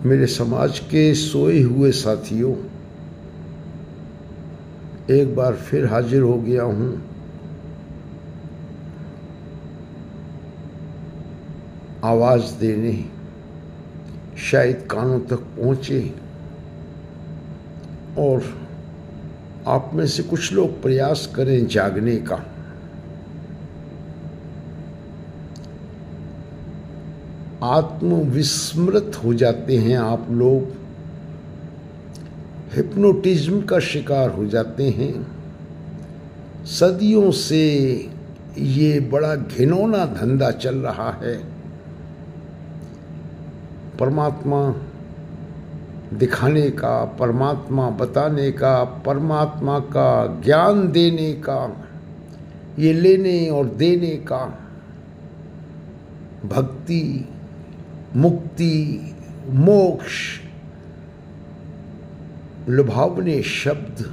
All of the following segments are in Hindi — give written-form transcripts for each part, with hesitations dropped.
मेरे समाज के सोए हुए साथियों, एक बार फिर हाजिर हो गया हूँ आवाज़ देने, शायद कानों तक पहुँचे और आप में से कुछ लोग प्रयास करें जागने का। आत्मविस्मृत हो जाते हैं आप लोग, हिप्नोटिज्म का शिकार हो जाते हैं। सदियों से ये बड़ा घिनौना धंधा चल रहा है। परमात्मा दिखाने का, परमात्मा बताने का, परमात्मा का ज्ञान देने का, ये लेने और देने का, भक्ति, मुक्ति, मोक्ष, लुभावने शब्द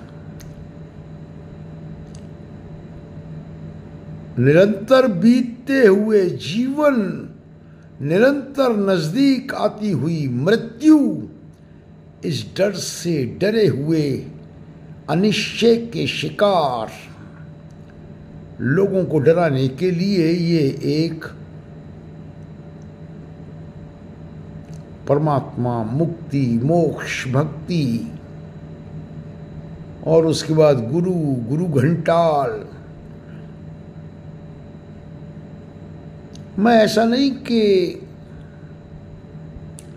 निरंतर बीतते हुए जीवन, निरंतर नजदीक आती हुई मृत्यु, इस डर से डरे हुए अनिश्चय के शिकार लोगों को डराने के लिए ये एक परमात्मा, मुक्ति, मोक्ष, भक्ति और उसके बाद गुरु घंटाल। मैं ऐसा नहीं कि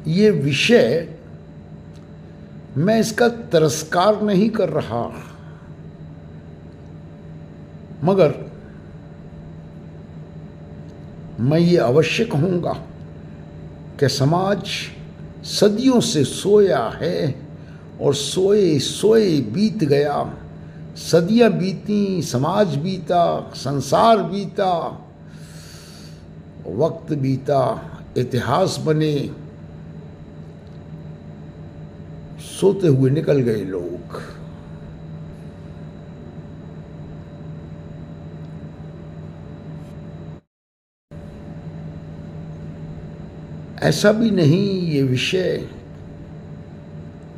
ये विषय, मैं इसका तिरस्कार नहीं कर रहा, मगर मैं ये अवश्य कहूँगा कि समाज सदियों से सोया है और सोए सोए बीत गया। सदियां बीती, समाज बीता, संसार बीता, वक्त बीता, इतिहास बने, सोते हुए निकल गए लोग। ऐसा भी नहीं ये विषय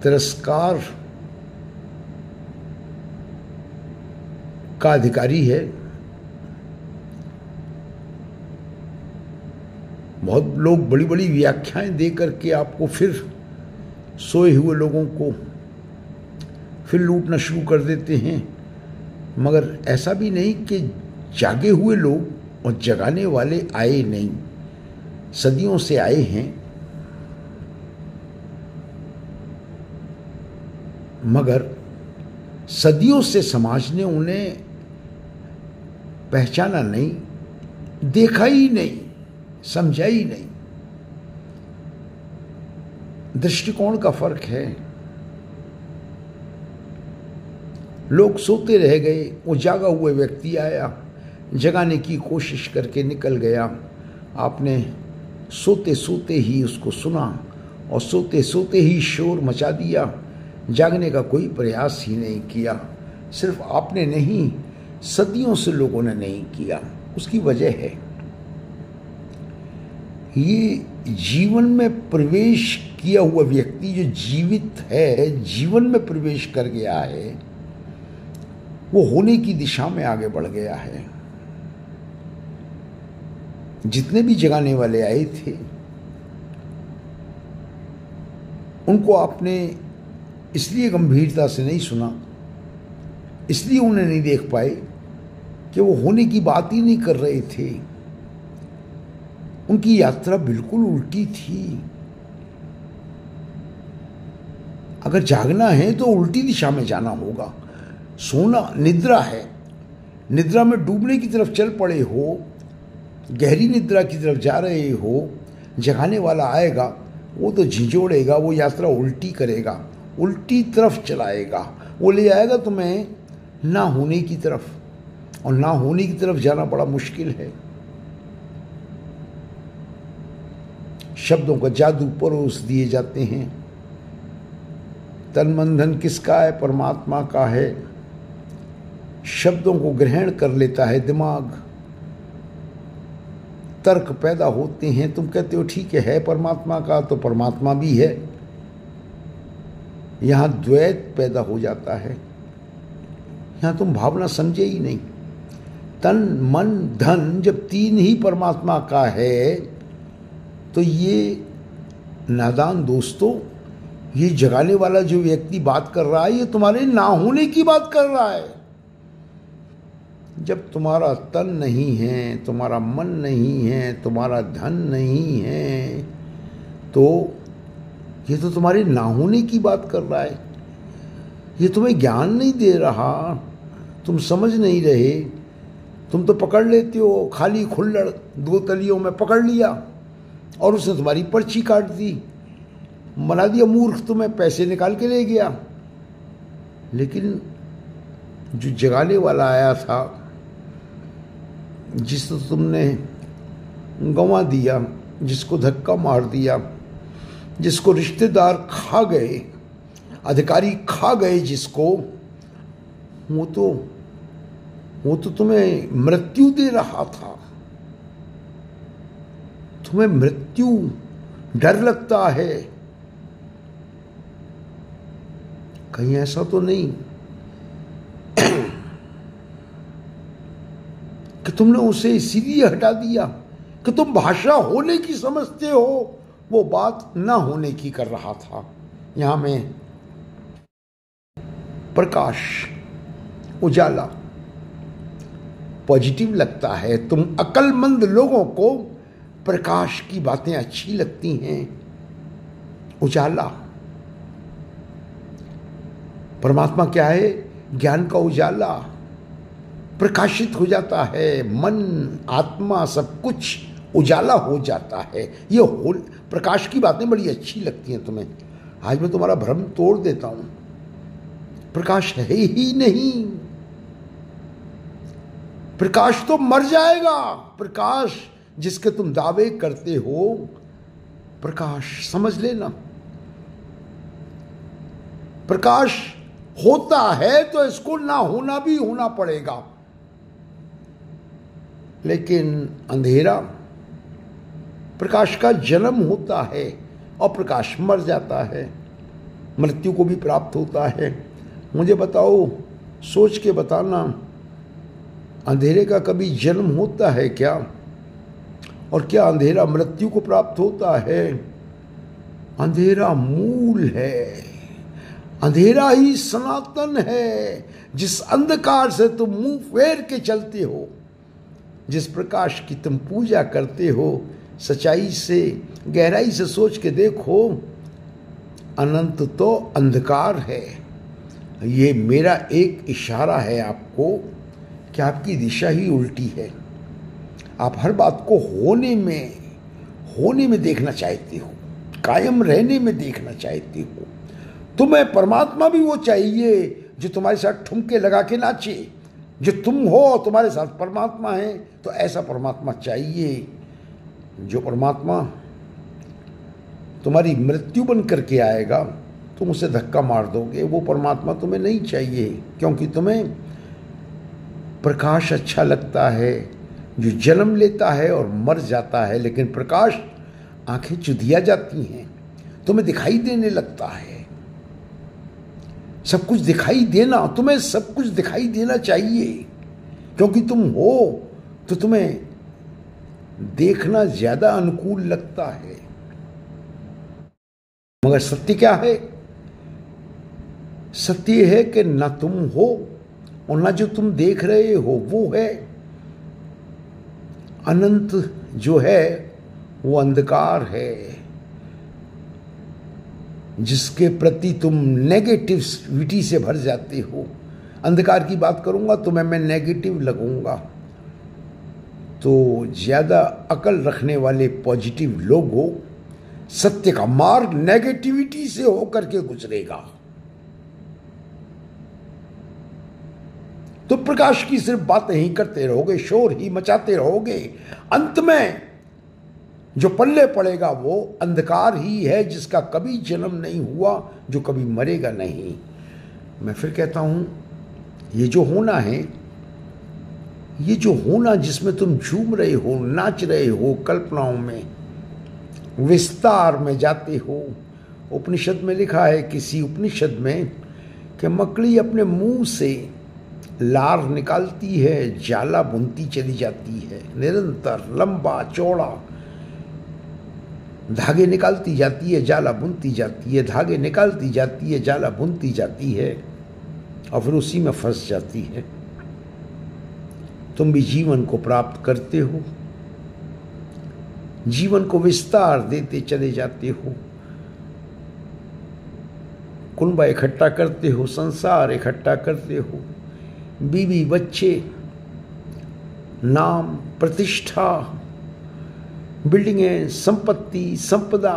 तिरस्कार का अधिकारी है। बहुत लोग बड़ी बड़ी व्याख्याएं दे करके आपको फिर सोए हुए लोगों को फिर लूटना शुरू कर देते हैं, मगर ऐसा भी नहीं कि जागे हुए लोग और जगाने वाले आए नहीं, सदियों से आए हैं, मगर सदियों से समाज ने उन्हें पहचाना नहीं, देखा ही नहीं, समझा ही नहीं। दृष्टिकोण का फर्क है। लोग सोते रह गए, वो जागा हुआ व्यक्ति आया, जगाने की कोशिश करके निकल गया। आपने सोते सोते ही उसको सुना और सोते सोते ही शोर मचा दिया, जागने का कोई प्रयास ही नहीं किया। सिर्फ आपने नहीं, सदियों से लोगों ने नहीं किया। उसकी वजह है ये जीवन में प्रवेश किया हुआ व्यक्ति जो जीवित है, जीवन में प्रवेश कर गया है, वो होने की दिशा में आगे बढ़ गया है। जितने भी जगाने वाले आए थे उनको आपने इसलिए गंभीरता से नहीं सुना, इसलिए उन्हें नहीं देख पाए कि वो होने की बात ही नहीं कर रहे थे। उनकी यात्रा बिल्कुल उल्टी थी। अगर जागना है तो उल्टी दिशा में जाना होगा। सोना निद्रा है, निद्रा में डूबने की तरफ चल पड़े हो, गहरी निद्रा की तरफ जा रहे हो, जगाने वाला आएगा, वो तो झिझोड़ेगा, वो यात्रा उल्टी करेगा, उल्टी तरफ चलाएगा, वो ले जाएगा तुम्हें ना होने की तरफ, और ना होने की तरफ जाना बड़ा मुश्किल है। शब्दों का जादू परोस दिए जाते हैं। तन मन धन किसका है? परमात्मा का है। शब्दों को ग्रहण कर लेता है दिमाग, तर्क पैदा होते हैं। तुम कहते हो ठीक है परमात्मा का, तो परमात्मा भी है, यहाँ द्वैत पैदा हो जाता है। यहाँ तुम भावना समझे ही नहीं। तन मन धन जब तीन ही परमात्मा का है तो ये नादान दोस्तों, ये जगाने वाला जो व्यक्ति बात कर रहा है ये तुम्हारे ना होने की बात कर रहा है। जब तुम्हारा तन नहीं है, तुम्हारा मन नहीं है, तुम्हारा धन नहीं है, तो ये तो तुम्हारे ना होने की बात कर रहा है। ये तुम्हें ज्ञान नहीं दे रहा, तुम समझ नहीं रहे। तुम तो पकड़ लेते हो, खाली खुल्लड़ दो तलियों में पकड़ लिया और उसने तुम्हारी पर्ची काट दी, बना दिया मूर्ख, तुम्हें पैसे निकाल के ले गया। लेकिन जो जगाने वाला आया था, जिसको तुमने गंवा दिया, जिसको धक्का मार दिया, जिसको रिश्तेदार खा गए, अधिकारी खा गए, जिसको, वो तो तुम्हें मृत्यु दे रहा था। तुम्हें मृत्यु डर लगता है, कहीं ऐसा तो नहीं कि तुमने उसे इसीलिए हटा दिया कि तुम भाषा होने की समझते हो, वो बात ना होने की कर रहा था। यहां में प्रकाश, उजाला पॉजिटिव लगता है। तुम अक्लमंद लोगों को प्रकाश की बातें अच्छी लगती हैं। उजाला, परमात्मा क्या है? ज्ञान का उजाला, प्रकाशित हो जाता है। मन, आत्मा, सब कुछ उजाला हो जाता है। ये प्रकाश की बातें बड़ी अच्छी लगती हैं तुम्हें। आज मैं तुम्हारा भ्रम तोड़ देता हूं। प्रकाश है ही नहीं। प्रकाश तो मर जाएगा। प्रकाश जिसके तुम दावे करते हो, प्रकाश समझ लेना, प्रकाश होता है तो इसको ना होना भी होना पड़ेगा। लेकिन अंधेरा, प्रकाश का जन्म होता है और प्रकाश मर जाता है, मृत्यु को भी प्राप्त होता है। मुझे बताओ, सोच के बताना, अंधेरे का कभी जन्म होता है क्या? और क्या अंधेरा मृत्यु को प्राप्त होता है? अंधेरा मूल है, अंधेरा ही सनातन है। जिस अंधकार से तुम मुंह फेर के चलते हो, जिस प्रकाश की तुम पूजा करते हो, सच्चाई से, गहराई से सोच के देखो, अनंत तो अंधकार है। ये मेरा एक इशारा है आपको कि आपकी दिशा ही उल्टी है। आप हर बात को होने में देखना चाहते हो, कायम रहने में देखना चाहते हो। तुम्हें परमात्मा भी वो चाहिए जो तुम्हारे साथ ठुमके लगा के नाचे। जो तुम हो, तुम्हारे साथ परमात्मा है, तो ऐसा परमात्मा चाहिए। जो परमात्मा तुम्हारी मृत्यु बन करके आएगा, तुम उसे धक्का मार दोगे। वो परमात्मा तुम्हें नहीं चाहिए, क्योंकि तुम्हें प्रकाश अच्छा लगता है जो जन्म लेता है और मर जाता है। लेकिन प्रकाश, आंखें चुधिया जाती हैं, तुम्हें दिखाई देने लगता है, सब कुछ दिखाई देना, तुम्हें सब कुछ दिखाई देना चाहिए, क्योंकि तुम हो तो तुम्हें देखना ज्यादा अनुकूल लगता है। मगर सत्य क्या है? सत्य है कि ना तुम हो और ना जो तुम देख रहे हो वो है। अनंत जो है वो अंधकार है, जिसके प्रति तुम नेगेटिविटी से भर जाते हो। अंधकार की बात करूंगा तो मैं नेगेटिव लगूंगा। तो ज्यादा अकल रखने वाले पॉजिटिव लोग हो, सत्य का मार्ग नेगेटिविटी से होकर के गुजरेगा। तो प्रकाश की सिर्फ बातें ही करते रहोगे, शोर ही मचाते रहोगे। अंत में जो पल्ले पड़ेगा वो अंधकार ही है, जिसका कभी जन्म नहीं हुआ, जो कभी मरेगा नहीं। मैं फिर कहता हूं, ये जो होना है, ये जो होना जिसमें तुम झूम रहे हो, नाच रहे हो, कल्पनाओं में विस्तार में जाते हो, उपनिषद में लिखा है, किसी उपनिषद में, कि मकड़ी अपने मुंह से लार निकालती है, जाला बुनती चली जाती है, निरंतर लंबा चौड़ा धागे निकालती जाती है, जाला बुनती जाती है, धागे निकालती जाती है, जाला बुनती जाती है, और फिर उसी में फंस जाती है। तुम भी जीवन को प्राप्त करते हो, जीवन को विस्तार देते चले जाते हो, कुनबा इकट्ठा करते हो, संसार इकट्ठा करते हो, बीवी बच्चे, नाम, प्रतिष्ठा, बिल्डिंगें, संपत्ति, संपदा,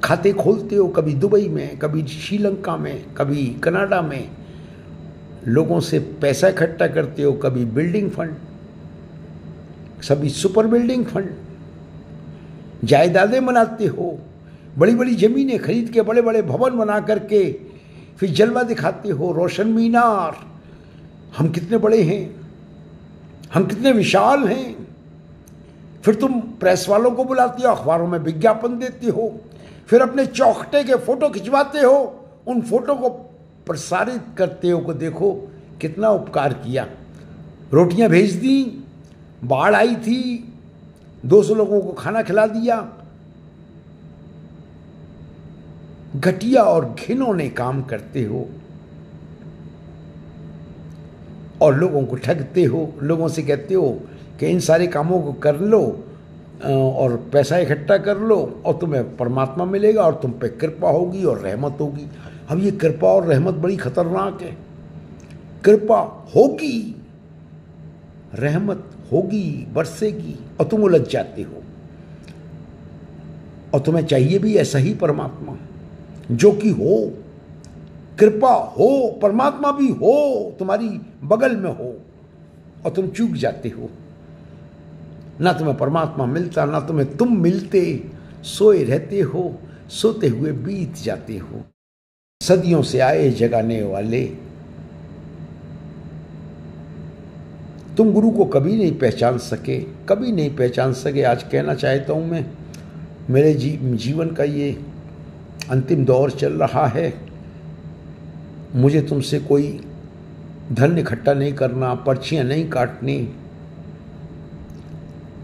खाते खोलते हो, कभी दुबई में, कभी श्रीलंका में, कभी कनाडा में, लोगों से पैसा इकट्ठा करते हो, कभी बिल्डिंग फंड, सभी सुपर बिल्डिंग फंड, जायदादें बनाते हो, बड़ी बड़ी जमीनें खरीद के बड़े बड़े भवन बना करके फिर जलवा दिखाते हो, रोशन मीनार, हम कितने बड़े हैं, हम कितने विशाल हैं। फिर तुम प्रेस वालों को बुलाते हो, अखबारों में विज्ञापन देते हो, फिर अपने चौखटे के फोटो खिंचवाते हो, उन फोटो को प्रसारित करते हो कि देखो कितना उपकार किया, रोटियां भेज दी, बाढ़ आई थी, 200 लोगों को खाना खिला दिया। घटिया और घिनौने काम करते हो और लोगों को ठगते हो, लोगों से कहते हो कि इन सारे कामों को कर लो और पैसा इकट्ठा कर लो और तुम्हें परमात्मा मिलेगा और तुम पे कृपा होगी और रहमत होगी। अब ये कृपा और रहमत बड़ी खतरनाक है। कृपा होगी, रहमत होगी, बरसेगी, और तुम उलझ जाते हो। और तुम्हें चाहिए भी ऐसा ही परमात्मा जो कि हो, कृपा हो, परमात्मा भी हो, तुम्हारी बगल में हो, और तुम चूक जाते हो। ना तुम्हें परमात्मा मिलता, ना तुम्हें तुम मिलते, सोए रहते हो, सोते हुए बीत जाते हो। सदियों से आए जगाने वाले, तुम गुरु को कभी नहीं पहचान सके, कभी नहीं पहचान सके। आज कहना चाहता हूं मैं, मेरे जीवन का ये अंतिम दौर चल रहा है। मुझे तुमसे कोई धन इकट्ठा नहीं करना, पर्चियां नहीं काटनी,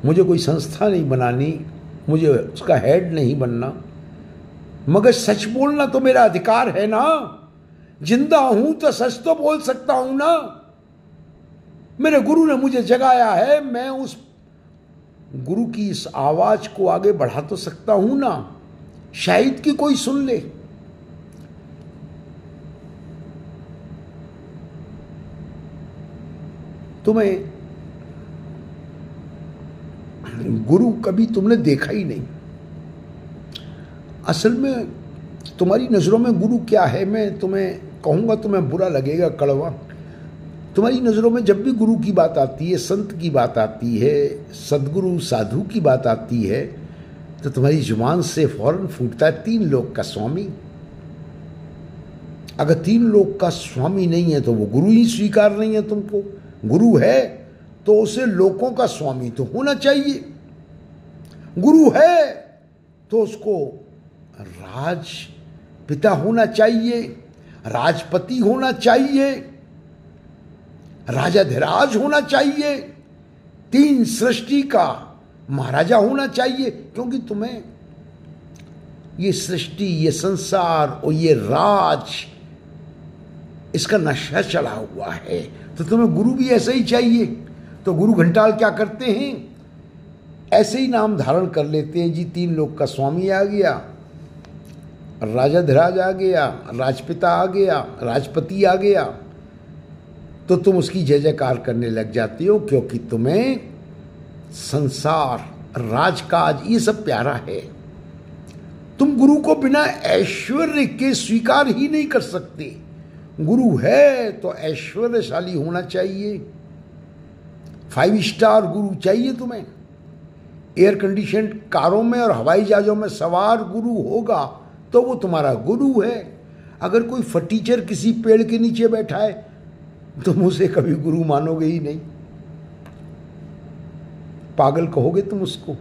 मुझे कोई संस्था नहीं बनानी, मुझे उसका हेड नहीं बनना, मगर सच बोलना तो मेरा अधिकार है ना। जिंदा हूं तो सच तो बोल सकता हूं ना। मेरे गुरु ने मुझे जगाया है, मैं उस गुरु की इस आवाज को आगे बढ़ा तो सकता हूं ना, शायद कि कोई सुन ले। तुम्हें गुरु कभी तुमने देखा ही नहीं। असल में तुम्हारी नजरों में गुरु क्या है, मैं तुम्हें कहूंगा, तुम्हें बुरा लगेगा, कड़वा। तुम्हारी नजरों में जब भी गुरु की बात आती है, संत की बात आती है, सदगुरु साधु की बात आती है, तो तुम्हारी जुबान से फौरन फूटता है 3 लोक का स्वामी। अगर 3 लोक का स्वामी नहीं है तो वो गुरु ही स्वीकार नहीं है तुमको। गुरु है तो उसे लोकों का स्वामी तो होना चाहिए। गुरु है तो उसको राज पिता होना चाहिए, राजपति होना चाहिए, राजाधिराज होना चाहिए, 3 सृष्टि का महाराजा होना चाहिए। क्योंकि तुम्हें ये सृष्टि, ये संसार और ये राज, इसका नशा चढ़ा हुआ है, तो तुम्हें गुरु भी ऐसा ही चाहिए। तो गुरु घंटाल क्या करते हैं, ऐसे ही नाम धारण कर लेते हैं जी। 3 लोक का स्वामी आ गया, राजाधिराज आ गया, राजपिता आ गया, राजपति आ गया, तो तुम उसकी जय जयकार करने लग जाते हो, क्योंकि तुम्हें संसार, राजकाज, ये सब प्यारा है। तुम गुरु को बिना ऐश्वर्य के स्वीकार ही नहीं कर सकते। गुरु है तो ऐश्वर्यशाली होना चाहिए, 5 स्टार गुरु चाहिए तुम्हें। एयर कंडीशन कारों में और हवाई जहाजों में सवार गुरु होगा तो वो तुम्हारा गुरु है। अगर कोई फटीचर किसी पेड़ के नीचे बैठा है तुम उसे कभी गुरु मानोगे ही नहीं, पागल कहोगे तुम उसको।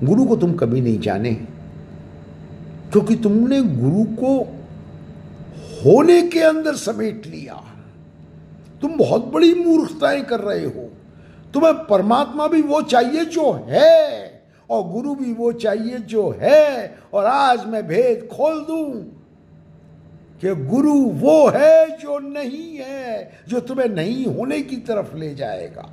गुरु को तुम कभी नहीं जाने, क्योंकि तुमने गुरु को होने के अंदर समेट लिया। तुम बहुत बड़ी मूर्खताएं कर रहे हो। तुम्हें परमात्मा भी वो चाहिए जो है, और गुरु भी वो चाहिए जो है। और आज मैं भेद खोल दूं कि गुरु वो है जो नहीं है, जो तुम्हें नहीं होने की तरफ ले जाएगा,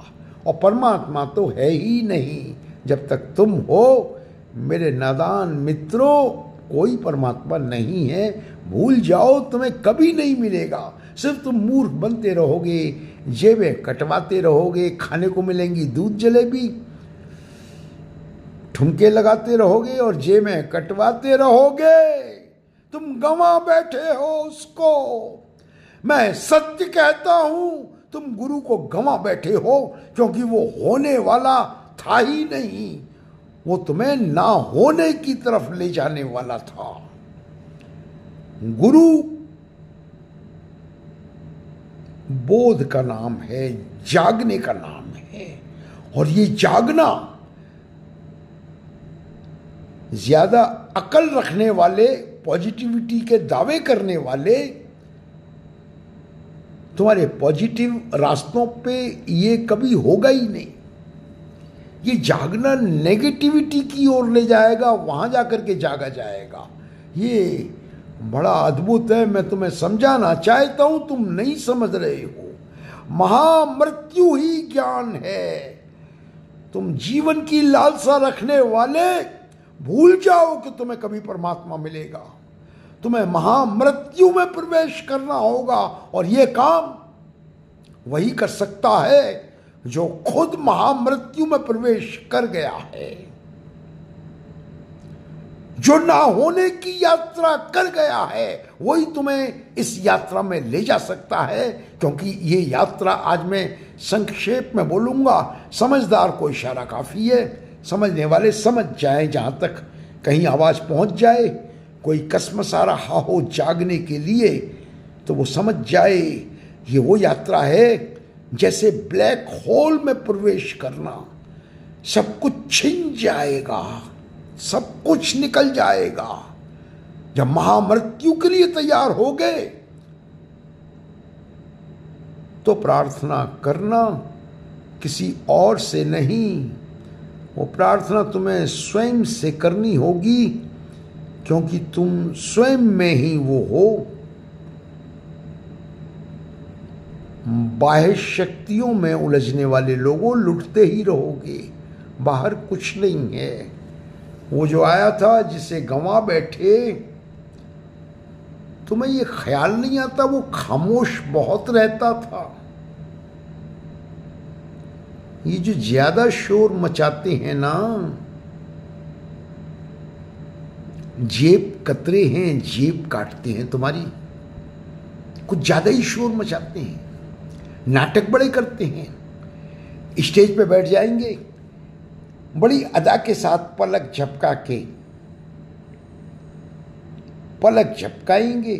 और परमात्मा तो है ही नहीं। जब तक तुम हो मेरे नादान मित्रों, कोई परमात्मा नहीं है। भूल जाओ, तुम्हें कभी नहीं मिलेगा। सिर्फ तुम मूर्ख बनते रहोगे, जेबें कटवाते रहोगे, खाने को मिलेंगी दूध जलेबी, ठुमके लगाते रहोगे और जेबें कटवाते रहोगे। तुम गंवा बैठे हो उसको। मैं सत्य कहता हूं, तुम गुरु को गंवा बैठे हो, क्योंकि वो होने वाला था ही नहीं। वो तुम्हें ना होने की तरफ ले जाने वाला था। गुरु बोध का नाम है, जागने का नाम है। और ये जागना ज्यादा अकल रखने वाले, पॉजिटिविटी के दावे करने वाले, तुम्हारे पॉजिटिव रास्तों पे ये कभी होगा ही नहीं। ये जागना नेगेटिविटी की ओर ले जाएगा, वहां जाकर के जागा जाएगा। ये बड़ा अद्भुत है। मैं तुम्हें समझाना चाहता हूं, तुम नहीं समझ रहे हो। महामृत्यु ही ज्ञान है। तुम जीवन की लालसा रखने वाले भूल जाओ कि तुम्हें कभी परमात्मा मिलेगा। तुम्हें महामृत्यु में प्रवेश करना होगा, और यह काम वही कर सकता है जो खुद महामृत्यु में प्रवेश कर गया है, जो ना होने की यात्रा कर गया है। वही तुम्हें इस यात्रा में ले जा सकता है, क्योंकि ये यात्रा आज मैं संक्षेप में बोलूंगा। समझदार को इशारा काफी है। समझने वाले समझ जाए, जहां तक कहीं आवाज पहुंच जाए, कोई कसमस आ रहा हो जागने के लिए, तो वो समझ जाए ये वो यात्रा है जैसे ब्लैक होल में प्रवेश करना। सब कुछ छिन जाएगा, सब कुछ निकल जाएगा। जब महामृत्यु के लिए तैयार हो गए तो प्रार्थना करना किसी और से नहीं, वो प्रार्थना तुम्हें स्वयं से करनी होगी, क्योंकि तुम स्वयं में ही वो हो। बाह्य शक्तियों में उलझने वाले लोगों लुटते ही रहोगे, बाहर कुछ नहीं है। वो जो आया था जिसे गंवा बैठे, तुम्हें ये ख्याल नहीं आता वो खामोश बहुत रहता था। ये जो ज्यादा शोर मचाते हैं ना, जेब कतरे हैं, जेब काटते हैं तुम्हारी। कुछ ज्यादा ही शोर मचाते हैं, नाटक बड़े करते हैं। स्टेज पे बैठ जाएंगे, बड़ी अदा के साथ पलक झपका के, पलक झपकाएंगे,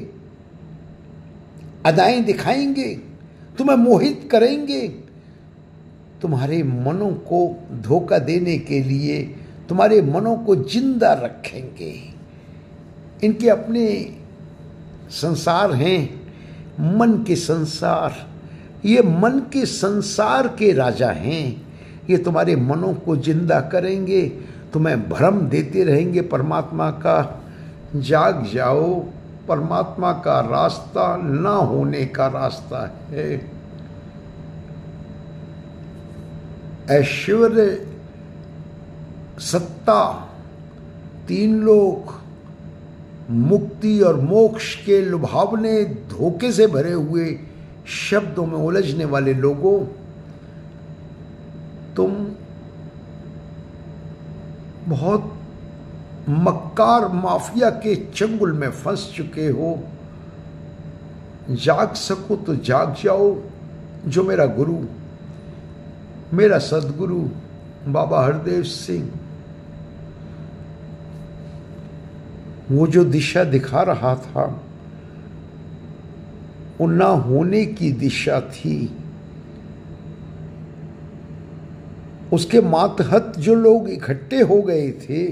अदाएं दिखाएंगे, तुम्हें मोहित करेंगे। तुम्हारे मनों को धोखा देने के लिए तुम्हारे मनों को जिंदा रखेंगे। इनके अपने संसार हैं, मन के संसार। ये मन के संसार के राजा हैं। ये तुम्हारे मनों को जिंदा करेंगे, तुम्हें भ्रम देते रहेंगे परमात्मा का। जाग जाओ, परमात्मा का रास्ता ना होने का रास्ता है। ऐश्वर्य, सत्ता, तीन लोक, मुक्ति और मोक्ष के लुभावने धोखे से भरे हुए शब्दों में उलझने वाले लोगों, तुम बहुत मक्कार माफिया के चंगुल में फंस चुके हो। जाग सको तो जाग जाओ। जो मेरा गुरु, मेरा सदगुरु बाबा हरदेव सिंह, वो जो दिशा दिखा रहा था, वो ना होने की दिशा थी। उसके मातहत जो लोग इकट्ठे हो गए थे,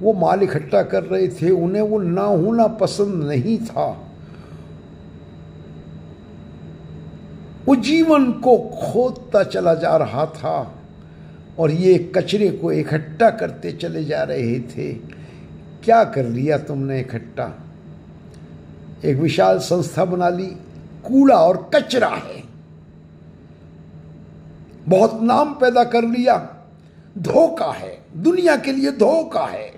वो माल इकट्ठा कर रहे थे, उन्हें वो ना होना पसंद नहीं था। वो जीवन को खोदता चला जा रहा था और ये कचरे को इकट्ठा करते चले जा रहे थे। क्या कर लिया तुमने इकट्ठा? एक विशाल संस्था बना ली, कूड़ा और कचरा है। बहुत नाम पैदा कर लिया, धोखा है, दुनिया के लिए धोखा है।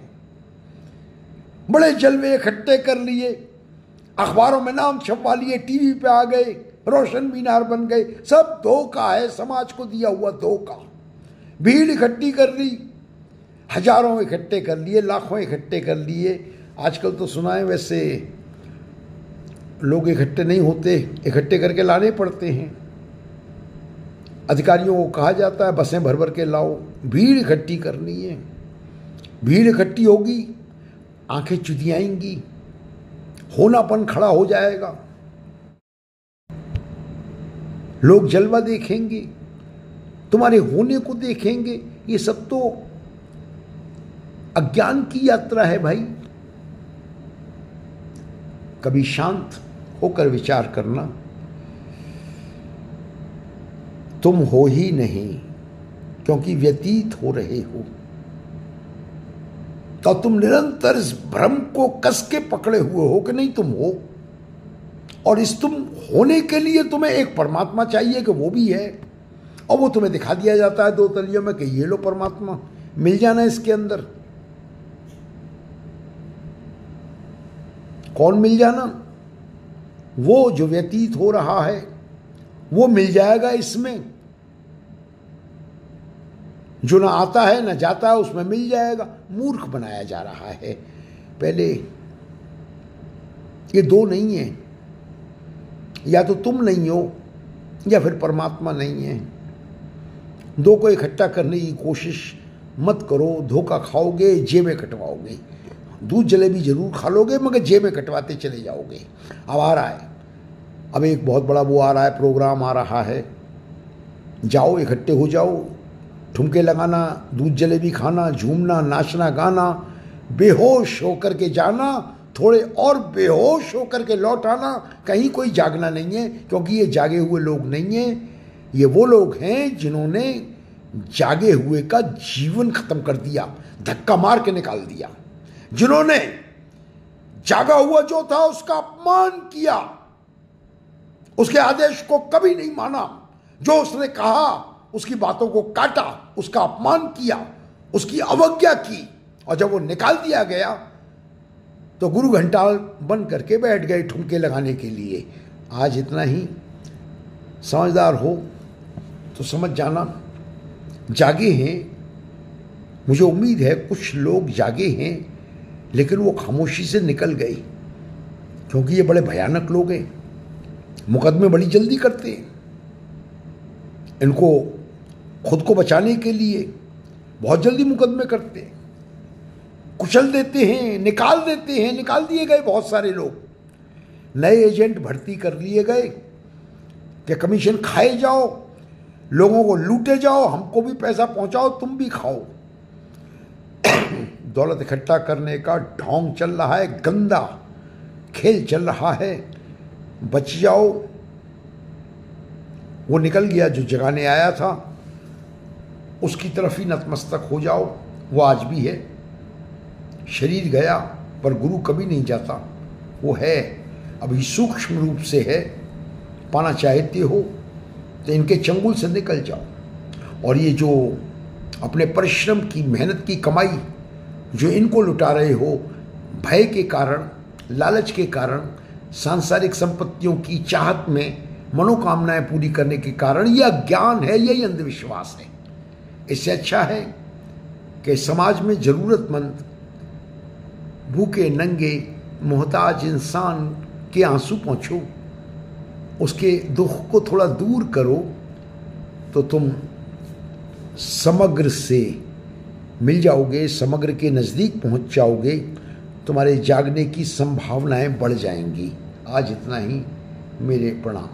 बड़े जलवे इकट्ठे कर लिए, अखबारों में नाम छपवा लिए, टीवी पे आ गए, रोशन मीनार बन गए। सब धोखा है, समाज को दिया हुआ धोखा। भीड़ इकट्ठी कर ली, हजारों इकट्ठे कर लिए, लाखों इकट्ठे कर लिए। आजकल तो सुना है वैसे लोग इकट्ठे नहीं होते, इकट्ठे करके लाने पड़ते हैं। अधिकारियों को कहा जाता है बसें भर भर के लाओ। भीड़ इकट्ठी करनी है, भीड़ इकट्ठी होगी, आंखें चुदियाएंगी, होनापन खड़ा हो जाएगा, लोग जलवा देखेंगे, तुम्हारे होने को देखेंगे। ये सब तो अज्ञान की यात्रा है भाई। कभी शांत होकर विचार करना, तुम हो ही नहीं, क्योंकि व्यतीत हो रहे हो। तो तुम निरंतर इस भ्रम को कस के पकड़े हुए हो कि नहीं तुम हो, और इस तुम होने के लिए तुम्हें एक परमात्मा चाहिए कि वो भी है, और वो तुम्हें दिखा दिया जाता है दो तलियों में कि ये लो परमात्मा, मिल जाना इसके अंदर। कौन मिल जाना? वो जो व्यतीत हो रहा है वो मिल जाएगा इसमें। जो ना आता है ना जाता है उसमें मिल जाएगा। मूर्ख बनाया जा रहा है। पहले ये दो नहीं है, या तो तुम नहीं हो या फिर परमात्मा नहीं है। दो को इकट्ठा करने की कोशिश मत करो, धोखा खाओगे, जेबें कटवाओगे। दूध जलेबी जरूर खा लोगे मगर जेबें कटवाते चले जाओगे। अब आ रहा है, अब एक बहुत बड़ा वो आ रहा है, प्रोग्राम आ रहा है, जाओ इकट्ठे हो जाओ, ठुमके लगाना, दूध जलेबी खाना, झूमना, नाचना, गाना, बेहोश होकर के जाना, थोड़े और बेहोश होकर के लौट आना। कहीं कोई जागना नहीं है, क्योंकि ये जागे हुए लोग नहीं हैं। ये वो लोग हैं जिन्होंने जागे हुए का जीवन खत्म कर दिया, धक्का मार के निकाल दिया। जिन्होंने जागा हुआ जो था उसका अपमान किया, उसके आदेश को कभी नहीं माना, जो उसने कहा उसकी बातों को काटा, उसका अपमान किया, उसकी अवज्ञा की, और जब वो निकाल दिया गया तो गुरु घंटाल बन करके बैठ गए ठुमके लगाने के लिए। आज इतना ही। समझदार हो तो समझ जाना, जागे हैं। मुझे उम्मीद है कुछ लोग जागे हैं, लेकिन वो खामोशी से निकल गए, क्योंकि ये बड़े भयानक लोग हैं। मुकदमे बड़ी जल्दी करते हैं। इनको खुद को बचाने के लिए बहुत जल्दी मुकदमे करते हैं, कुचल देते हैं, निकाल देते हैं। निकाल दिए गए बहुत सारे लोग, नए एजेंट भर्ती कर लिए गए कि कमीशन खाए जाओ, लोगों को लूटे जाओ, हमको भी पैसा पहुंचाओ, तुम भी खाओ। दौलत इकट्ठा करने का ढोंग चल रहा है, गंदा खेल चल रहा है। बच जाओ। वो निकल गया जो जगाने आया था, उसकी तरफ ही नतमस्तक हो जाओ। वो आज भी है। शरीर गया पर गुरु कभी नहीं जाता। वो है, अभी सूक्ष्म रूप से है। पाना चाहते हो तो इनके चंगुल से निकल जाओ। और ये जो अपने परिश्रम की, मेहनत की कमाई जो इनको लुटा रहे हो, भय के कारण, लालच के कारण, सांसारिक संपत्तियों की चाहत में मनोकामनाएं पूरी करने के कारण, यह अज्ञान है, यही अंधविश्वास है। इससे अच्छा है कि समाज में जरूरतमंद, भूखे, नंगे, मोहताज इंसान के आंसू पहुंचो, उसके दुख को थोड़ा दूर करो, तो तुम समग्र से मिल जाओगे, समग्र के नज़दीक पहुंच जाओगे। तुम्हारे जागने की संभावनाएं बढ़ जाएंगी। आज इतना ही। मेरे प्रणाम।